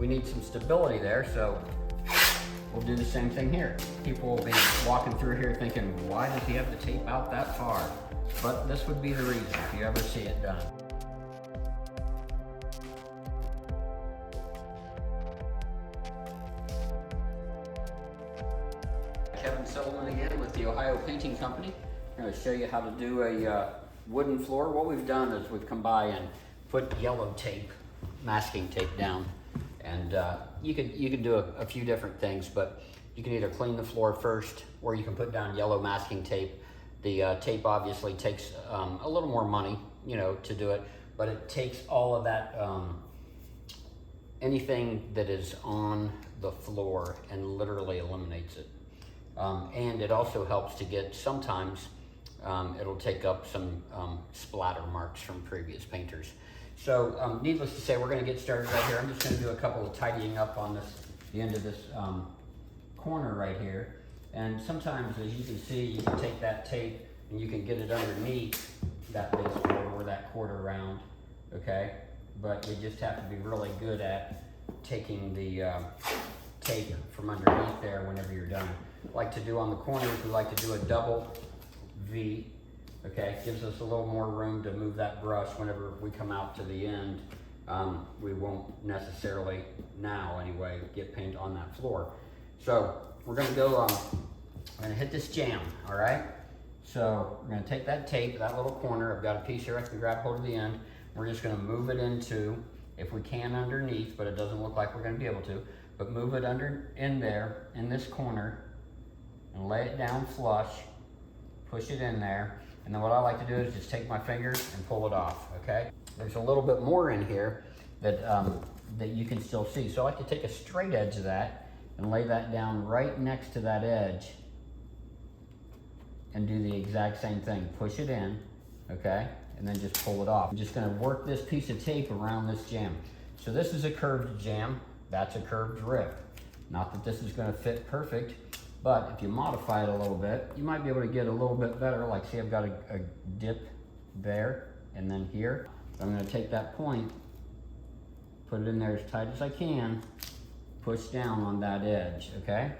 we need some stability there, so we'll do the same thing here. People will be walking through here thinking, why does he have the tape out that far? But this would be the reason if you ever see it done. Kevin Sullivan again with the Ohio Painting Company. I'm going to show you how to do a wooden floor. What we've done is we've come by and put yellow tape, masking tape down. And you could do a few different things, but you can either clean the floor first or you can put down yellow masking tape. The tape obviously takes a little more money, you know, to do it, but it takes all of that, anything that is on the floor and literally eliminates it. And it also helps to get, sometimes it'll take up some splatter marks from previous painters. So needless to say, we're going to get started right here. I'm just going to do a couple of tidying up on the end of this corner right here. And sometimes, as you can see, you can take that tape and you can get it underneath that baseboard or that quarter round, okay? But you just have to be really good at taking the tape from underneath there whenever you're done. Like to do on the corners, we like to do a double V, okay? Gives us a little more room to move that brush whenever we come out to the end. We won't necessarily, now anyway, get paint on that floor. So we're gonna go, I'm gonna hit this jam, all right? So we're gonna take that tape, that little corner, I've got a piece here I can grab hold of the end. We're just gonna move it into, if we can, underneath, but it doesn't look like we're gonna be able to, but move it in there, in this corner, and lay it down flush, push it in there, and then what I like to do is just take my fingers and pull it off, okay? There's a little bit more in here that, that you can still see. So I like to take a straight edge of that and lay that down right next to that edge and do the exact same thing. Push it in, okay? And then just pull it off. I'm just gonna work this piece of tape around this jam. So this is a curved jam, that's a curved rip. Not that this is gonna fit perfect, but if you modify it a little bit, you might be able to get a little bit better. Like see, I've got a dip there and then here. I'm gonna take that point, put it in there as tight as I can, push down on that edge, okay?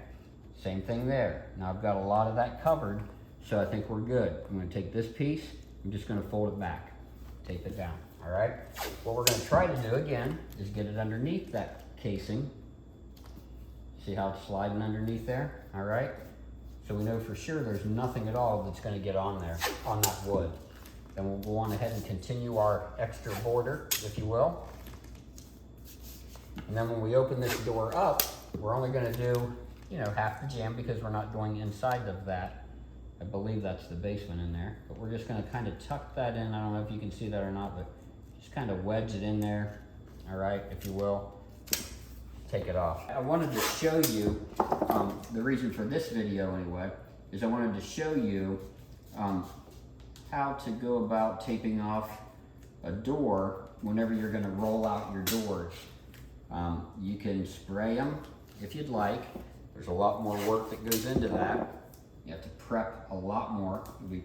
Same thing there. Now I've got a lot of that covered, so I think we're good. I'm gonna take this piece, I'm just gonna fold it back, tape it down, all right? What we're gonna try to do again is get it underneath that casing. See how it's sliding underneath there, all right? So we know for sure there's nothing at all that's gonna get on there, on that wood. Then we'll go on ahead and continue our extra border, if you will. And then when we open this door up, we're only gonna do, you know, half the jam because we're not going inside of that. I believe that's the basement in there, but we're just gonna kind of tuck that in. I don't know if you can see that or not, but just kind of wedge it in there, all right, if you will. Take it off. I wanted to show you, the reason for this video anyway, is I wanted to show you how to go about taping off a door whenever you're gonna roll out your doors. You can spray them if you'd like. There's a lot more work that goes into that. You have to prep a lot more. You'll be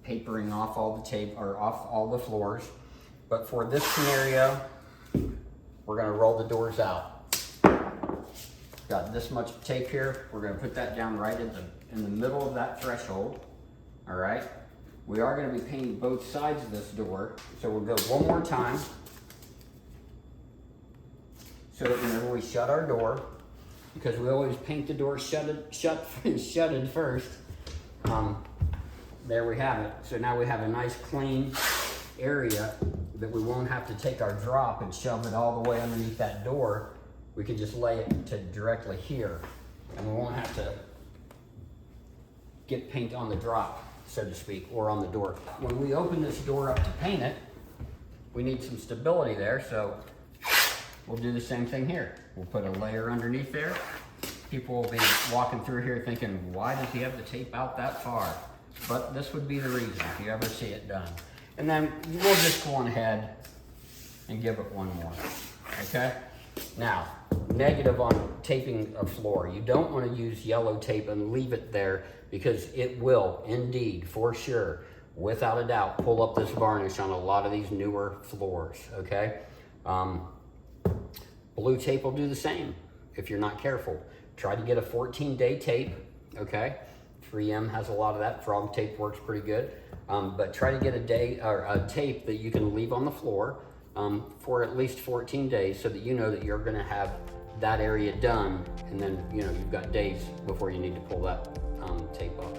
papering off all the tape, or off all the floors. But for this scenario, we're gonna roll the doors out. Got this much tape here. We're gonna put that down right in the middle of that threshold, all right? We are gonna be painting both sides of this door. So we'll go one more time. So that whenever we shut our door, because we always paint the door shutted first, there we have it. So now we have a nice clean area that we won't have to take our drop and shove it all the way underneath that door. We can just lay it to directly here, and we won't have to get paint on the drop, so to speak, or on the door. When we open this door up to paint it, we need some stability there, so we'll do the same thing here. We'll put a layer underneath there. People will be walking through here thinking, why does he have the tape out that far? But this would be the reason if you ever see it done. And then we'll just go on ahead and give it one more, okay? Now, negative on taping a floor. You don't want to use yellow tape and leave it there because it will indeed, for sure, without a doubt, pull up this varnish on a lot of these newer floors, okay? Blue tape will do the same if you're not careful. Try to get a 14-day tape, okay? 3M has a lot of that. Frog tape works pretty good. But try to get a day or a tape that you can leave on the floor for at least 14 days so that you know that you're gonna have that area done, and then you've got days before you need to pull that tape off.